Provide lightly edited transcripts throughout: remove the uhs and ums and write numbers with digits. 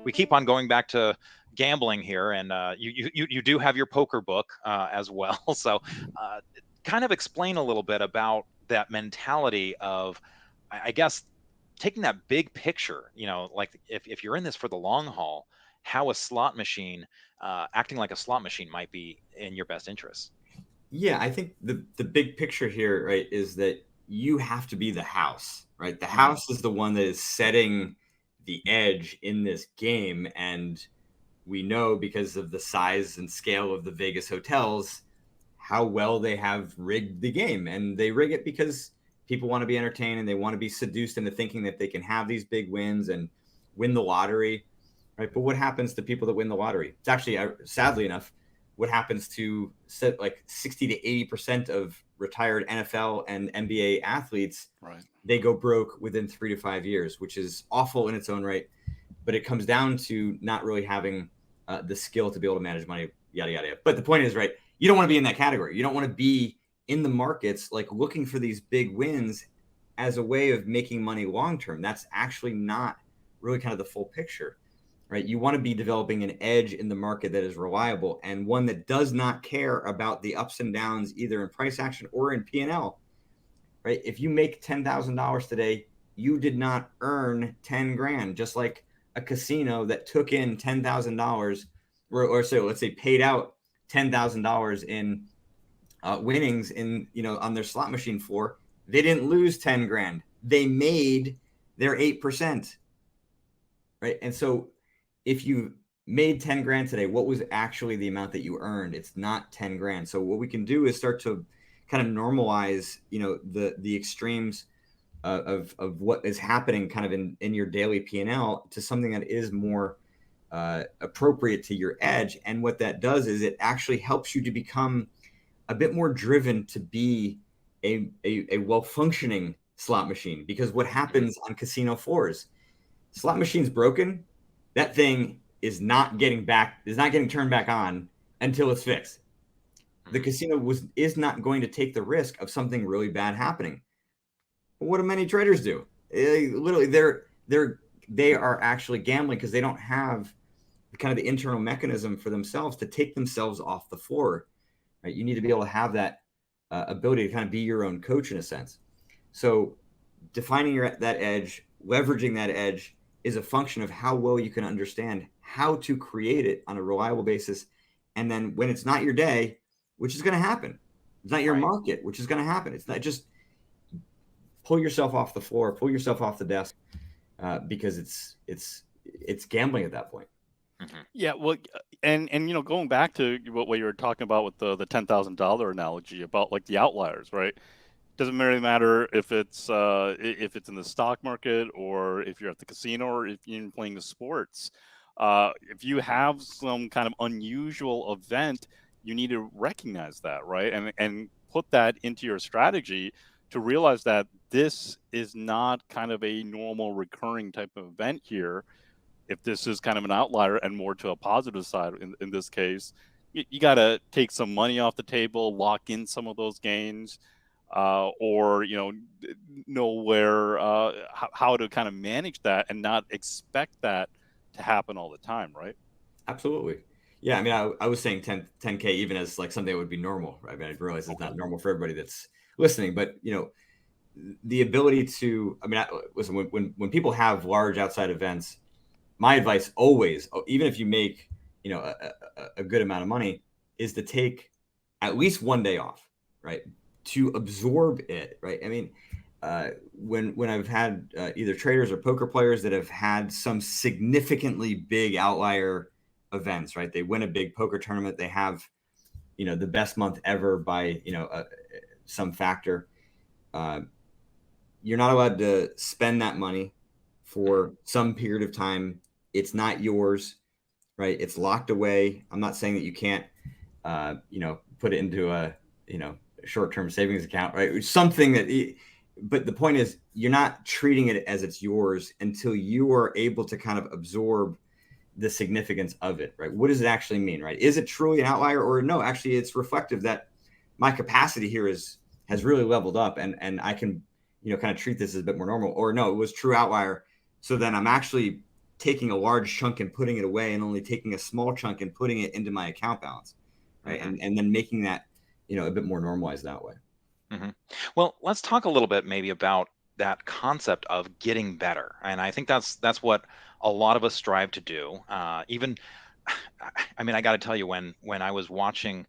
we keep on going back to gambling here, and you do have your poker book as well. So kind of explain a little bit about that mentality of, I guess, taking that big picture, like if you're in this for the long haul, how a slot machine, acting like a slot machine might be in your best interest. Yeah, I think the big picture here, right, is that you have to be the house, right? The Hmm. house is the one that is setting the edge in this game, and we know because of the size and scale of the Vegas hotels how well they have rigged the game, and they rig it because people want to be entertained and they want to be seduced into thinking that they can have these big wins and win the lottery, right? But what happens to people that win the lottery? It's actually, sadly enough, what happens to like 60 to 80% of retired NFL and NBA athletes. Right. They go broke within 3 to 5 years, which is awful in its own right. But it comes down to not really having the skill to be able to manage money, yada, yada, yada. But the point is, right, you don't want to be in that category. You don't want to be in the markets like looking for these big wins as a way of making money long term. That's actually not really kind of the full picture, right? You want to be developing an edge in the market that is reliable and one that does not care about the ups and downs either in price action or in P&L, right? If you make $10,000 today, you did not earn 10 grand, just like a casino that took in $10,000 or so let's say paid out $10,000 in winnings in, on their slot machine floor. They didn't lose 10 grand. They made their 8%. Right. And so if you made 10 grand today, what was actually the amount that you earned? It's not 10 grand. So what we can do is start to kind of normalize, the extremes of what is happening kind of in your daily P&L to something that is more appropriate to your edge. And what that does is it actually helps you to become a bit more driven to be a well-functioning slot machine. Because what happens on casino floors, slot machine's broken, that thing is not getting turned back on until it's fixed. The casino is not going to take the risk of something really bad happening. But what do many traders do? Literally, they are actually gambling because they don't have kind of the internal mechanism for themselves to take themselves off the floor. Right? You need to be able to have that ability to kind of be your own coach in a sense. So defining that edge, leveraging that edge is a function of how well you can understand how to create it on a reliable basis. And then when it's not your day, which is going to happen, it's not your market, which is going to happen. It's not just pull yourself off the floor, pull yourself off the desk, because it's gambling at that point. Mm-hmm. Yeah, well, and going back to what you were talking about with the $10,000 analogy about like the outliers, right? Doesn't really matter if it's in the stock market or if you're at the casino or if you're playing the sports. If you have some kind of unusual event, you need to recognize that, right? And put that into your strategy to realize that this is not kind of a normal recurring type of event here. If this is kind of an outlier and more to a positive side in this case, you got to take some money off the table, lock in some of those gains, or know where how to kind of manage that and not expect that to happen all the time, right? Absolutely. Yeah, I mean, I was saying 10K even as like something that would be normal, right? I mean, I realize it's not normal for everybody that's listening, but the ability to, I mean, listen, when people have large outside events, my advice always, even if you make, a good amount of money, is to take at least one day off, right? To absorb it, right? I mean, when I've had either traders or poker players that have had some significantly big outlier events, right? They win a big poker tournament, they have, the best month ever by, some factor. You're not allowed to spend that money for some period of time. It's not yours, right? It's locked away. I'm not saying that you can't, put it into a, short-term savings account, right? Something that, but the point is you're not treating it as it's yours until you are able to kind of absorb the significance of it, right? What does it actually mean, right? Is it truly an outlier or no? Actually, it's reflective that my capacity here has really leveled up and I can, kind of treat this as a bit more normal, or no, it was true outlier. So then I'm actually taking a large chunk and putting it away and only taking a small chunk and putting it into my account balance, right? And then making that, a bit more normalized that way. Well, let's talk a little bit maybe about that concept of getting better, and I think that's what a lot of us strive to do. Even, I mean, I got to tell you, when I was watching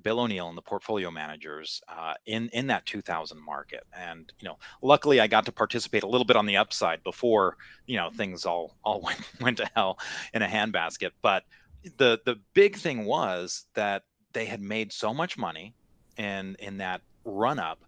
Bill O'Neill and the portfolio managers in that 2000 market, and luckily I got to participate a little bit on the upside before things all went to hell in a handbasket. But the big thing was that they had made so much money in that run up,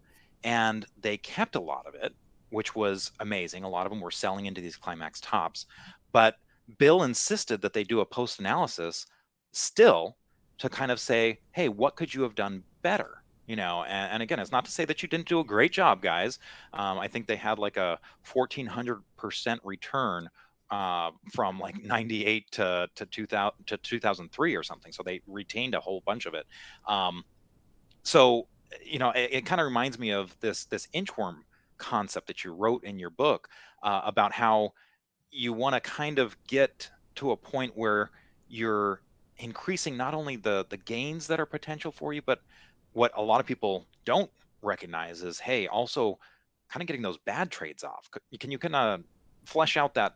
and they kept a lot of it, which was amazing. A lot of them were selling into these climax tops, but Bill insisted that they do a post analysis still to kind of say, hey, what could you have done better? And again, it's not to say that you didn't do a great job, guys. I think they had like a 1,400% return from like 98 to 2000 to 2003 or something. So they retained a whole bunch of it. So it kind of reminds me of this inchworm concept that you wrote in your book about how you want to kind of get to a point where you're increasing not only the gains that are potential for you, but what a lot of people don't recognize is, hey, also kind of getting those bad trades off. Can you kind of flesh out that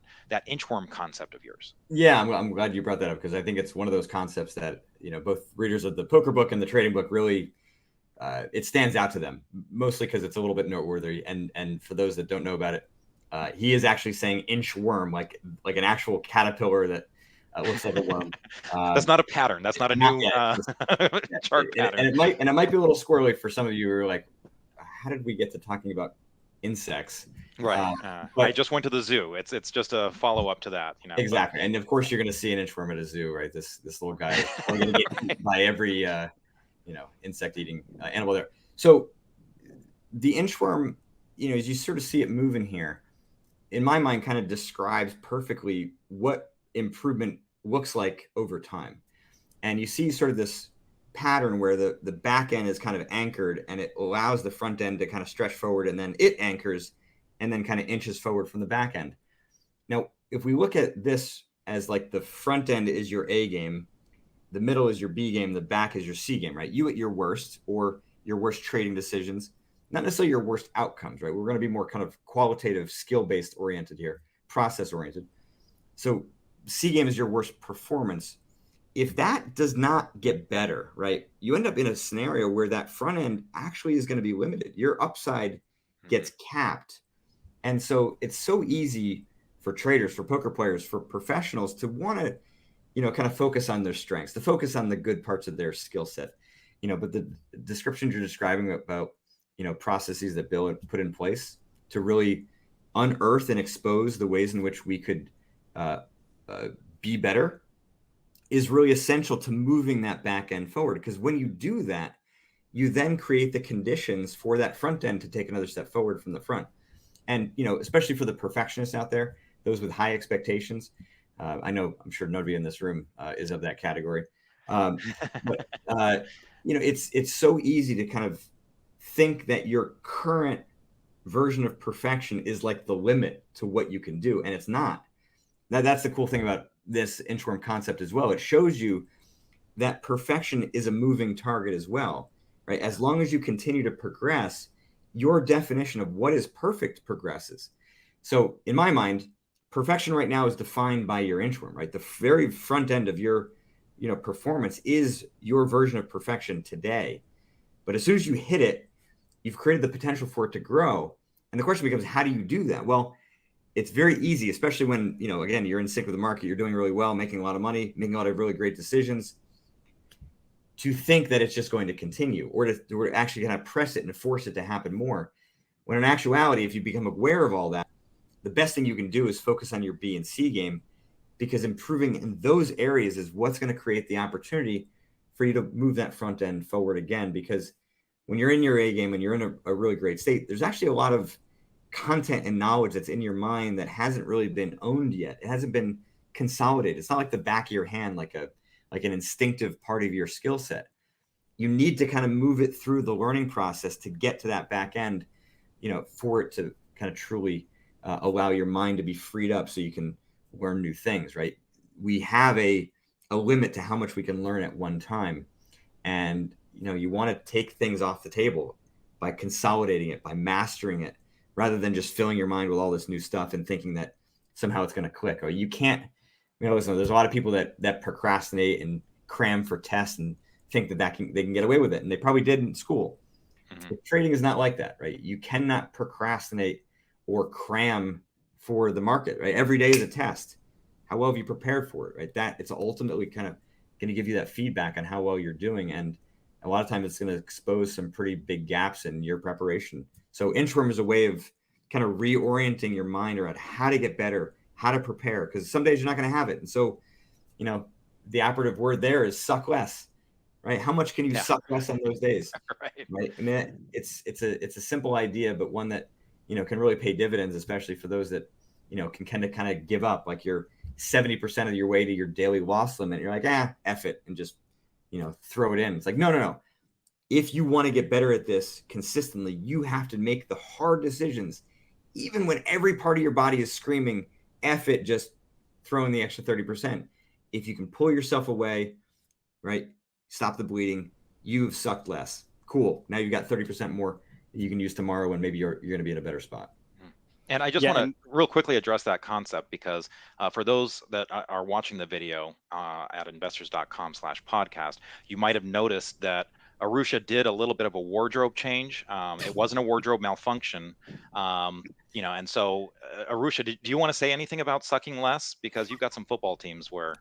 inchworm concept of yours? Yeah, I'm glad you brought that up, because I think it's one of those concepts that both readers of the poker book and the trading book really it stands out to them, mostly because it's a little bit noteworthy. And for those that don't know about it, he is actually saying inchworm, like an actual caterpillar that looks like a worm. That's not a pattern. That's not a new chart pattern. And it might be a little squirrely for some of you who are like, how did we get to talking about insects? Right. But I just went to the zoo. It's just a follow up to that. Exactly. And of course, you're going to see an inchworm at a zoo, right? This little guy is going to get eaten by every insect eating animal there. So the inchworm, as you sort of see it moving here, in my mind, kind of describes perfectly what improvement looks like over time. And you see sort of this pattern where the back end is kind of anchored, and it allows the front end to kind of stretch forward, and then it anchors and then kind of inches forward from the back end. Now, if we look at this as like the front end is your A game, the middle is your B game, the back is your C game, right? You at your worst, or your worst trading decisions, not necessarily your worst outcomes, right? We're going to be more kind of qualitative, skill-based oriented here, process oriented. So C game is your worst performance. If that does not get better, right, you end up in a scenario where that front end actually is going to be limited. Your upside gets capped. And so it's so easy for traders, for poker players, for professionals to want to, kind of focus on their strengths, to focus on the good parts of their skill set, but the descriptions you're describing about, processes that Bill put in place to really unearth and expose the ways in which we could be better is really essential to moving that back end forward. Because when you do that, you then create the conditions for that front end to take another step forward from the front. And, especially for the perfectionists out there, those with high expectations, I'm sure nobody in this room is of that category. But it's so easy to kind of think that your current version of perfection is like the limit to what you can do. And it's not. Now, that's the cool thing about this inchworm concept as well. It shows you that perfection is a moving target as well, right? As long as you continue to progress, your definition of what is perfect progresses. So in my mind, perfection right now is defined by your inchworm, right? The very front end of your, performance is your version of perfection today. But as soon as you hit it, you've created the potential for it to grow. And the question becomes, how do you do that? Well, it's very easy, especially when, again, you're in sync with the market, you're doing really well, making a lot of money, making a lot of really great decisions, to think that it's just going to continue, or to actually kind of press it and force it to happen more. When in actuality, if you become aware of all that, the best thing you can do is focus on your B and C game, because improving in those areas is what's going to create the opportunity for you to move that front end forward again. Because when you're in your A game and you're in a really great state, there's actually a lot of content and knowledge that's in your mind that hasn't really been owned yet. It hasn't been consolidated. It's not like the back of your hand, like an instinctive part of your skill set. You need to kind of move it through the learning process to get to that back end, for it to kind of truly allow your mind to be freed up so you can learn new things, right? We have a limit to how much we can learn at one time. And, you want to take things off the table by consolidating it, by mastering it, rather than just filling your mind with all this new stuff and thinking that somehow it's going to click. Or you can't, listen, there's a lot of people that procrastinate and cram for tests and think that they can get away with it. And they probably did in school. Mm-hmm. Trading is not like that, right? You cannot procrastinate or cram for the market, right? Every day is a test. How well have you prepared for it, right? That it's ultimately kind of going to give you that feedback on how well you're doing. And a lot of times it's going to expose some pretty big gaps in your preparation. So interim is a way of kind of reorienting your mind around how to get better, how to prepare, because some days you're not going to have it. And so, the operative word there is suck less, right? How much can you suck less on those days? Right. I mean, it's a simple idea, but one that, can really pay dividends, especially for those that, can kind of give up, like you're 70% of your way to your daily loss limit. You're like, F it, and just, throw it in. It's like, no. If you want to get better at this consistently, you have to make the hard decisions, even when every part of your body is screaming, F it, just throw in the extra 30%. If you can pull yourself away, right, stop the bleeding, you've sucked less. Cool. Now you've got 30% more that you can use tomorrow, when maybe you're going to be in a better spot. And I just want to real quickly address that concept, because for those that are watching the video at investors.com/podcast, you might have noticed that Arusha did a little bit of a wardrobe change. It wasn't a wardrobe malfunction, and so Arusha, do you want to say anything about sucking less? Because you've got some football teams where,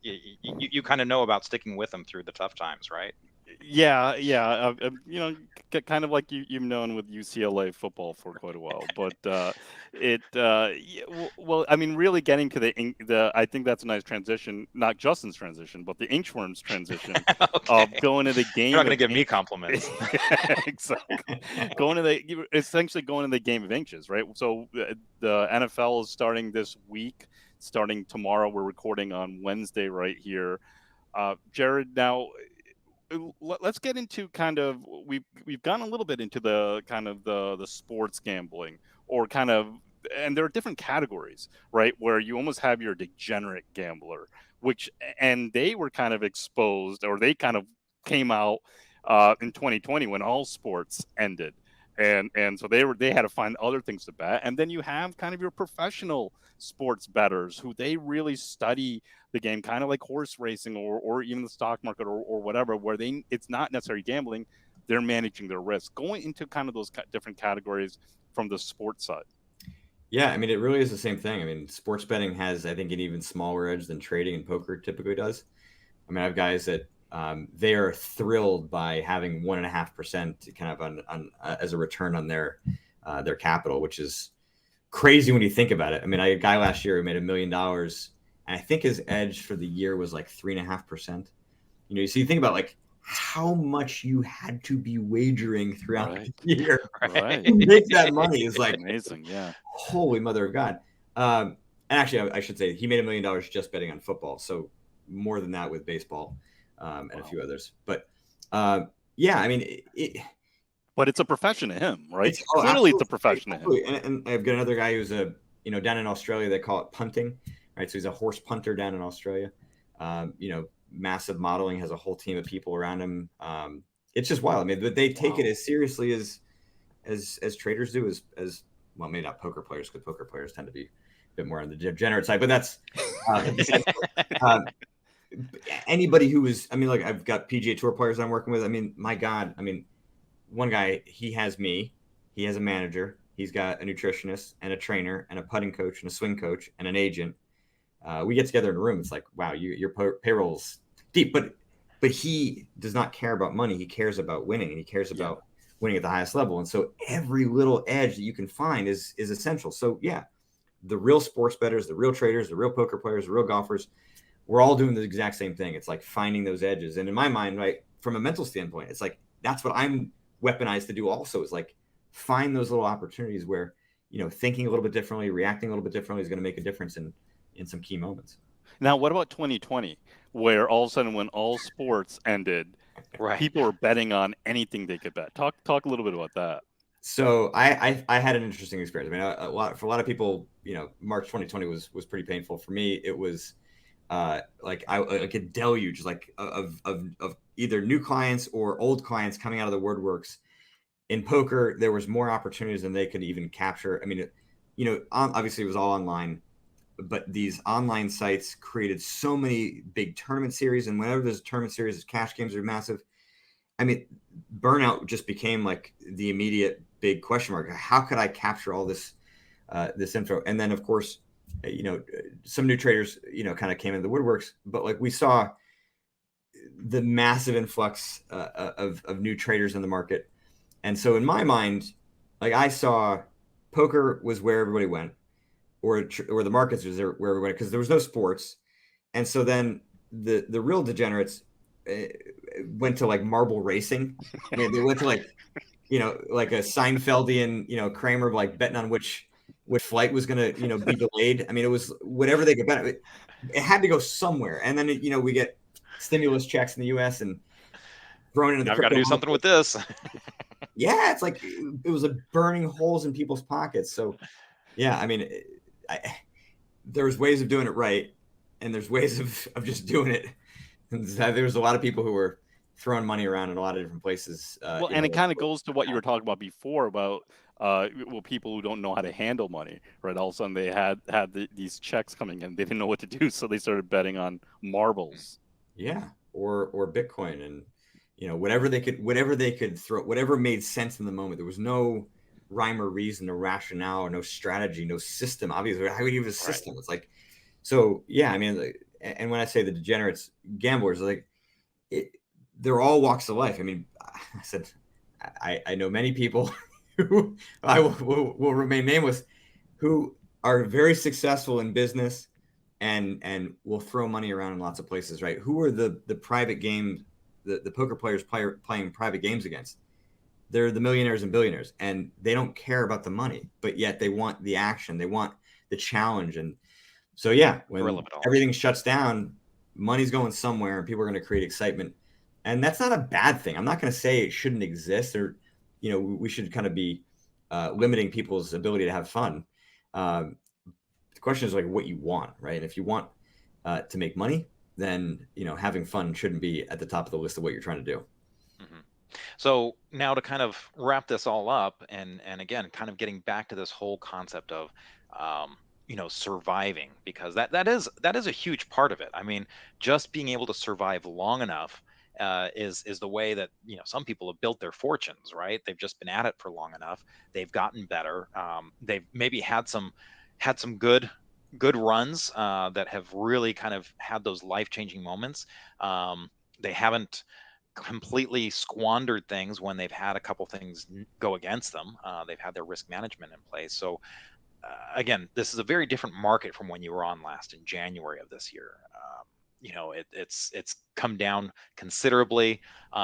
you kind of know about sticking with them through the tough times, right? Yeah. Kind of like you've known with UCLA football for quite a while, but well, I mean, really getting to the I think that's a nice transition, not Justin's transition, but the Inchworm's transition of going to the game. You're not going to give me compliments. Exactly. Essentially going to the game of inches, right? So the NFL is starting this week, starting tomorrow. We're recording on Wednesday right here. Jared, now let's get into kind of we've gone a little bit into the kind of the sports gambling, or kind of, and there are different categories, right, where you almost have your degenerate gambler, and they were kind of exposed, or they kind of came out in 2020 when all sports ended. And so they had to find other things to bet. And then you have kind of your professional sports bettors who they really study the game, kind of like horse racing or even the stock market or whatever, where it's not necessarily gambling, they're managing their risk. Going into kind of those different categories from the sports side. Yeah, I mean, it really is the same thing. I mean, sports betting has, I think, an even smaller edge than trading and poker typically does. I mean, I have guys that they are thrilled by having 1.5% kind of on as a return on their capital, which is crazy when you think about it. I mean, I had a guy last year who made $1 million, and I think his edge for the year was like 3.5%. So you think about like how much you had to be wagering throughout the year to make that money is like amazing. Yeah, holy mother of God. And actually, I should say he made $1 million just betting on football, so more than that with baseball. And a few others, but yeah, I mean, but it's a profession to him, right? Clearly, it's a profession to him. And I've got another guy who's down in Australia, they call it punting, right? So he's a horse punter down in Australia. Massive modeling, has a whole team of people around him. It's just wild. I mean, but they take it as seriously as traders do, as well, maybe not poker players, because poker players tend to be a bit more on the degenerate side, but that's anybody who is, I mean, like I've got PGA Tour players I'm working with. I mean, my God, I mean, one guy, he has me, he has a manager, he's got a nutritionist and a trainer and a putting coach and a swing coach and an agent. We get together in a room. It's like, wow, your payroll's deep, but he does not care about money. He cares about winning, and he cares about winning at the highest level. And so every little edge that you can find is essential. So yeah, the real sports bettors, the real traders, the real poker players, the real golfers, we're all doing the exact same thing. It's like finding those edges. And in my mind, right, from a mental standpoint, it's like, that's what I'm weaponized to do also, is like find those little opportunities where, thinking a little bit differently, reacting a little bit differently is going to make a difference in some key moments. Now, what about 2020, where all of a sudden when all sports ended, people were betting on anything they could bet? Talk a little bit about that. So I had an interesting experience. I mean, for a lot of people, March 2020 was pretty painful. For me, it was like a deluge like of either new clients or old clients coming out of the woodworks. In poker, there was more opportunities than they could even capture. I mean, obviously it was all online, but these online sites created so many big tournament series, and whenever there's a tournament series, cash games are massive. I mean, burnout just became like the immediate big question mark. How could I capture all this info? And then, of course, some new traders, kind of came into the woodworks, but like we saw the massive influx of new traders in the market. And so in my mind, like I saw poker was where everybody went, or the markets was where everybody went, because there was no sports. And so then the real degenerates went to like marble racing. They went to like, like a Seinfeldian, Kramer, like betting on which flight was going to, be delayed. I mean, it was whatever they could bet. It had to go somewhere. And then, we get stimulus checks in the US and thrown into the I've got to crypto do something market. with this. Yeah, it's like it was a burning holes in people's pockets. So, yeah, I mean, there's ways of doing it right, and there's ways of just doing it. And there was a lot of people who were throwing money around in a lot of different places. Well, and it kind of goes to what you were talking about before about people who don't know how to handle money, right? All of a sudden they had these checks coming in, they didn't know what to do, so they started betting on marbles. Yeah, or Bitcoin, and whatever they could throw, whatever made sense in the moment. There was no rhyme or reason, no rationale, no strategy, no system. Obviously, how would you have a system? Right. It's like, so yeah. I mean, and when I say the degenerates, gamblers, like they're all walks of life. I mean, I said I know many people who I will remain nameless, who are very successful in business and will throw money around in lots of places, right? Who are the private game, the poker players playing private games against? They're the millionaires and billionaires, and they don't care about the money, but yet they want the action, they want the challenge. And so, yeah, when everything shuts down, money's going somewhere and people are going to create excitement. And that's not a bad thing. I'm not going to say it shouldn't exist, or, we should kind of be limiting people's ability to have fun. The question is like what you want, right? And if you want to make money, then, having fun shouldn't be at the top of the list of what you're trying to do. Mm-hmm. So now to kind of wrap this all up, and again, kind of getting back to this whole concept of, surviving, because that is a huge part of it. I mean, just being able to survive long enough is the way that some people have built their fortunes, right? They've just been at it for long enough. They've gotten better. They've maybe had some good runs that have really kind of had those life-changing moments. They haven't completely squandered things when they've had a couple things go against them. They've had their risk management in place. So again, this is a very different market from when you were on last in January of this year. It's come down considerably.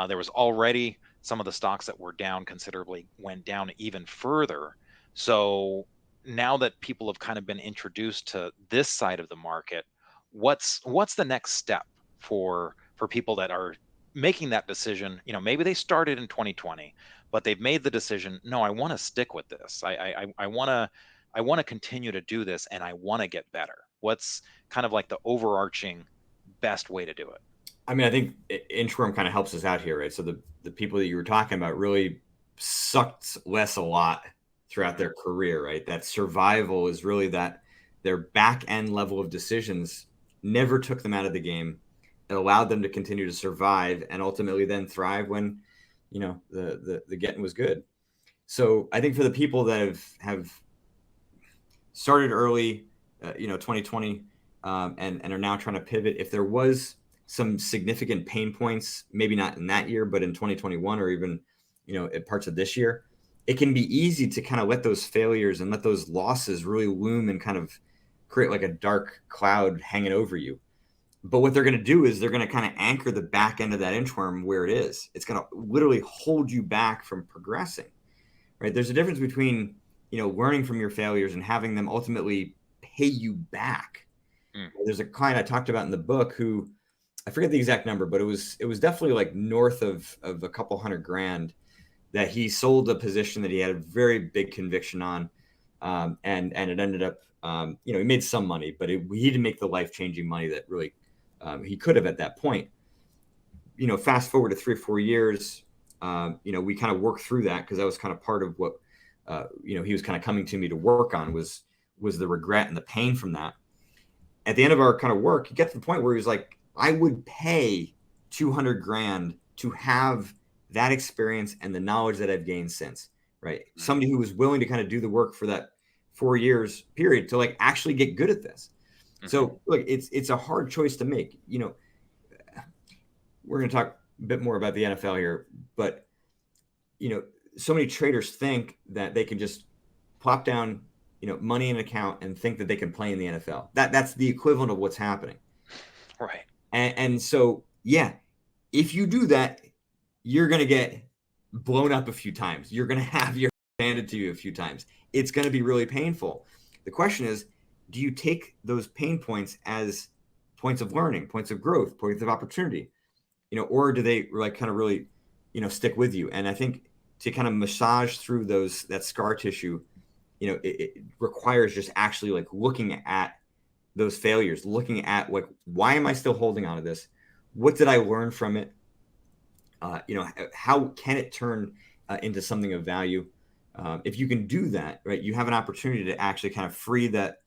There was already some of the stocks that were down considerably went down even further. So now that people have kind of been introduced to this side of the market, what's the next step for people that are making that decision? Maybe they started in 2020, but they've made the decision, no, I want to stick with this. I want to continue to do this, and I want to get better. What's kind of like the overarching best way to do it? I mean, I think Interim kind of helps us out here, right? So the people that you were talking about really sucked less a lot throughout their career, right? That survival is really that their back end level of decisions never took them out of the game. It allowed them to continue to survive and ultimately then thrive when, the getting was good. So I think for the people that have started early, 2020, and are now trying to pivot, if there was some significant pain points, maybe not in that year, but in 2021 or even, in parts of this year, it can be easy to kind of let those failures and let those losses really loom and kind of create like a dark cloud hanging over you. But what they're going to do is they're going to kind of anchor the back end of that inchworm where it is. It's going to literally hold you back from progressing, right? There's a difference between, learning from your failures and having them ultimately pay you back. There's a client I talked about in the book who, I forget the exact number, but it was definitely like north of a couple $100,000, that he sold a position that he had a very big conviction on, and it ended up, he made some money, but he didn't make the life-changing money that really he could have at that point. Fast forward to 3 or 4 years, we kind of worked through that, because that was kind of part of what he was kind of coming to me to work on, was the regret and the pain from that. At the end of our kind of work, he got to the point where he was like, I would pay 200 grand to have that experience and the knowledge that I've gained since, right? Mm-hmm. Somebody who was willing to kind of do the work for that 4 years period to like actually get good at this. Mm-hmm. So look, it's a hard choice to make. We're going to talk a bit more about the NFL here, but so many traders think that they can just plop down, money in an account and think that they can play in the NFL. That's the equivalent of what's happening. Right. And so, yeah, if you do that, you're going to get blown up a few times. You're going to have your handed to you a few times. It's going to be really painful. The question is, do you take those pain points as points of learning, points of growth, points of opportunity, or do they like kind of really, stick with you? And I think to kind of massage through that scar tissue, it requires just actually like looking at those failures, looking at like, why am I still holding on to this? What did I learn from it? How can it turn into something of value? If you can do that, right, you have an opportunity to actually kind of free that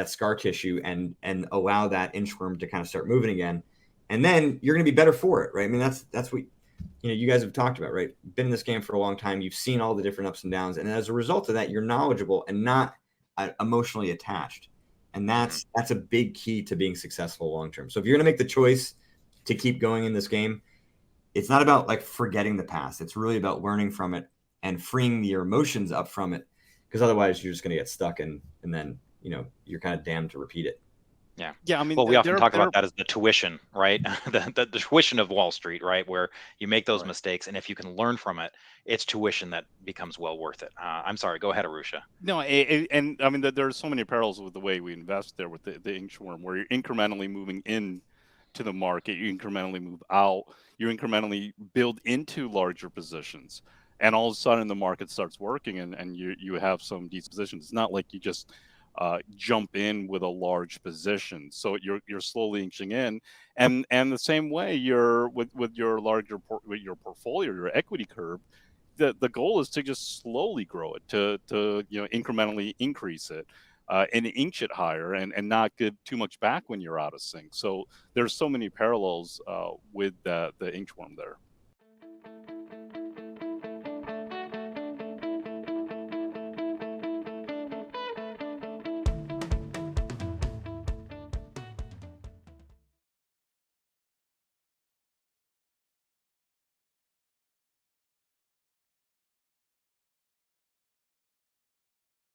scar tissue and allow that inchworm to kind of start moving again. And then you're going to be better for it, right? I mean, that's what you guys have talked about, right? Been in this game for a long time. You've seen all the different ups and downs, and as a result of that, you're knowledgeable and not emotionally attached. And that's a big key to being successful long term. So if you're going to make the choice to keep going in this game, it's not about like forgetting the past. It's really about learning from it and freeing your emotions up from it, because otherwise you're just going to get stuck and then you're kind of damned to repeat it. Yeah. I mean, well, we often talk about that as the tuition, right? the tuition of Wall Street, right? Where you make those mistakes, and if you can learn from it, it's tuition that becomes well worth it. I'm sorry, go ahead, Arusha. No, and I mean, there's so many parallels with the way we invest there with the inchworm, where you're incrementally moving in to the market, you incrementally move out, you incrementally build into larger positions, and all of a sudden the market starts working, and you have some decent positions. It's not like you just jump in with a large position. So you're slowly inching in, and the same way you're with your larger with your portfolio, your equity curve. The goal is to just slowly grow it, to incrementally increase it, and inch it higher, and not give too much back when you're out of sync. So there's so many parallels with the inchworm there.